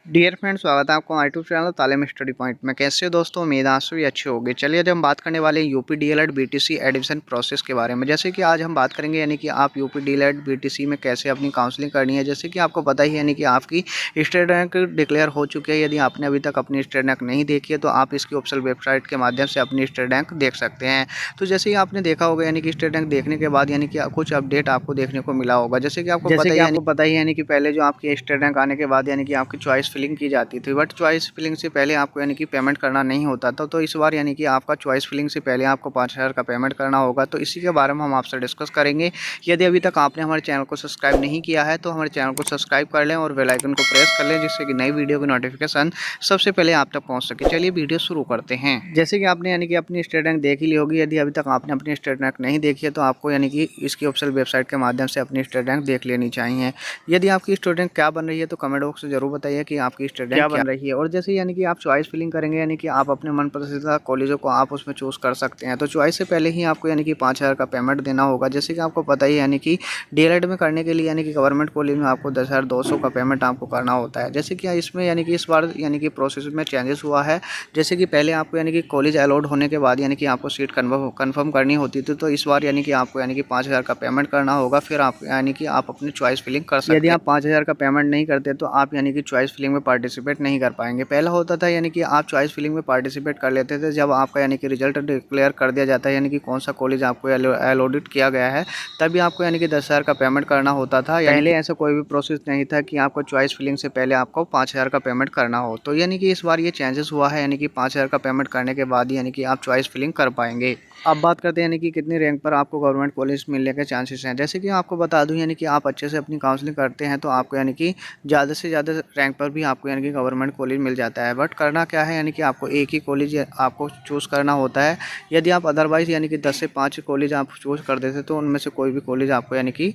Dear friends, स्वागत है आपको हमारे यूट्यूब चैनल तालीम स्टडी पॉइंट में। कैसे हो दोस्तों? उम्मीद आज भी अच्छे होंगे। चलिए आज हम बात करने वाले हैं UP DElEd BTC admission process के बारे में। जैसे कि आज हम बात करेंगे यानी कि आप यूपी डीएलएड बीटीसी में कैसे अपनी काउंसलिंग करनी है। जैसे कि आपको पता ही यानी कि आपकी स्टेट रैंक डिक्लेयर हो चुकी है। यदि आपने अभी तक अपनी स्टेट रैंक नहीं देखी है तो आप इसकी ऑफिशियल वेबसाइट के माध्यम से अपनी स्टेट रैंक देख सकते हैं। तो जैसे ही आपने देखा होगा यानी कि स्टेट रैंक देखने के बाद यानी कि कुछ अपडेट आपको देखने को मिला होगा। जैसे कि आपको पता ही यानी कि पहले जो आपकी स्टेट रैंक आने के बाद यानी कि आपकी चॉइस फिलिंग की जाती थी, बट चॉइस फिलिंग से पहले आपको यानी कि पेमेंट करना नहीं होता था। तो इस बार यानी कि आपका चॉइस फिलिंग से पहले आपको 5,000 का पेमेंट करना होगा। तो इसी के बारे में हम आपसे डिस्कस करेंगे। यदि अभी तक आपने हमारे चैनल को सब्सक्राइब नहीं किया है तो हमारे चैनल को सब्सक्राइब कर लें और बेल आइकन को प्रेस कर लें, जिससे कि नई वीडियो की नोटिफिकेशन सबसे पहले आप तक पहुंच सके। चलिए वीडियो शुरू करते हैं। जैसे कि आपने यानी कि अपनी स्टेट रैंक देख ही ली होगी। यदि अभी तक आपने अपनी स्टेट रैंक नहीं देखी है तो आपको यानी कि इसकी ऑफिशियल वेबसाइट के माध्यम से अपनी स्टेट रैंक देख लेनी चाहिए। यदि आपकी स्टेट रैंक क्या बन रही है तो कमेंट बॉक्स में जरूर बताइए कि आपकी स्टेट रैंक क्या बन रही है। और जैसे यानी कि आप चॉइस फिलिंग करेंगे यानी कि आप अपने मन पसंदीदा कॉलेजों को आप उसमें चूज़ कर सकते हैं। तो चॉइस से पहले ही आपको यानी कि 5,000 का पेमेंट देना होगा। जैसे कि आपको पता ही यानी कि डीएलएड में करने के लिए यानी कि गवर्नमेंट कॉलेज में आपको 10,200 का पेमेंट आपको करना होता है। जैसे कि इसमें यानी कि इस बार यानी कि प्रोसेस में चेंजेस हुआ है। जैसे कि पहले आपको यानी कि कॉलेज अलॉट होने के बाद यानी कि आपको सीट कन्फर्म करनी होती थी। तो इस बार यानी कि आपको यानी कि 5,000 का पेमेंट करना होगा, फिर आप यानी कि आप अपनी चॉइस फिलिंग कर सकते हैं। यदि आप 5,000 का पेमेंट नहीं करते तो आप यानी कि चॉइस फिलिंग में पार्टिसिपेट नहीं कर पाएंगे। पहला होता था यानी कि आप चॉइस फिलिंग में पार्टिसिपेट कर लेते थे जब आपका यानी कि रिजल्ट डिक्लेयर कर दिया जाता है, यानी कि कौन सा कॉलेज आपको अलॉटेड किया गया है, तभी आपको यानी कि 10,000 का पेमेंट करना होता था। पहले ऐसा कोई भी प्रोसेस नहीं था कि आपको चॉइस फिलिंग से पहले आपको 5,000 का पेमेंट करना हो। तो यानी कि इस बार ये चेंजेस हुआ है, यानी कि 5,000 का पेमेंट करने के बाद यानी कि आप चॉइस फिलिंग कर पाएंगे। अब बात करते हैं यानी कि कितनी रैंक पर आपको गवर्नमेंट कॉलेज मिलने के चांसेस हैं। जैसे कि आपको बता दूं यानी कि आप अच्छे से अपनी काउंसलिंग करते हैं तो आपको यानी कि ज़्यादा से ज़्यादा रैंक पर भी आपको यानी कि गवर्नमेंट कॉलेज मिल जाता है। बट करना क्या है यानी कि आपको एक ही कॉलेज आपको चूज़ करना होता है। यदि आप अदरवाइज़ यानी कि 10 से 5 कॉलेज आप चूज़ कर देते तो उनमें से कोई भी कॉलेज आपको यानी कि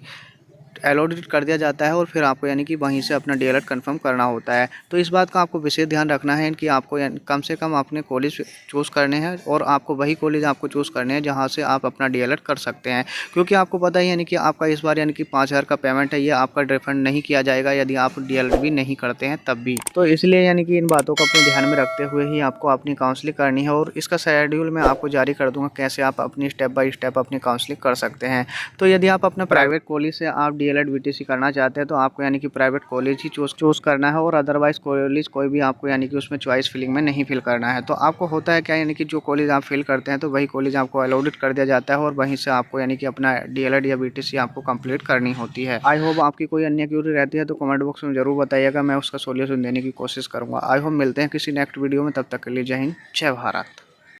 अलॉटेड कर दिया जाता है और फिर आपको यानी कि वहीं से अपना डीएलएड कंफर्म करना होता है। तो इस बात का आपको विशेष ध्यान रखना है कि आपको कम से कम अपने कॉलेज चूज़ करने हैं और आपको वही कॉलेज आपको चूज़ करने हैं जहां से आप अपना डीएलएड कर सकते हैं। क्योंकि आपको पता ही यानी कि आपका इस बार यानी कि 5,000 का पेमेंट है, ये आपका रिफंड नहीं किया जाएगा यदि आप डीएलएड भी नहीं करते हैं तब भी। तो इसलिए यानी कि इन बातों को अपने ध्यान में रखते हुए ही आपको अपनी काउंसलिंग करनी है और इसका शेड्यूल मैं आपको जारी कर दूँगा कैसे आप अपनी स्टेप बाय स्टेप अपनी काउंसलिंग कर सकते हैं। तो यदि आप अपना प्राइवेट कॉलेज से आप डीएलएड बीटीसी करना चाहते हैं तो आपको यानी कि प्राइवेट कॉलेज ही चूज़ करना है और अदरवाइज कॉलेज कोई भी आपको यानी कि उसमें चॉइस फिलिंग में नहीं फिल करना है। तो आपको होता है क्या यानी कि जो कॉलेज आप फिल करते हैं तो वही कॉलेज आपको अलॉटेड कर दिया जाता है और वहीं से आपको यानी कि अपना डीएलएड या बीटीसी आपको कंप्लीट करनी होती है। आई होप आपकी कोई अन्य क्यूरी रहती है तो कमेंट बॉक्स में जरूर बताइएगा, मैं उसका सोल्यूशन देने की कोशिश करूँगा। आई होप मिलते हैं किसी नेक्स्ट वीडियो में, तब तक के लिए जय हिंद, जय भारत।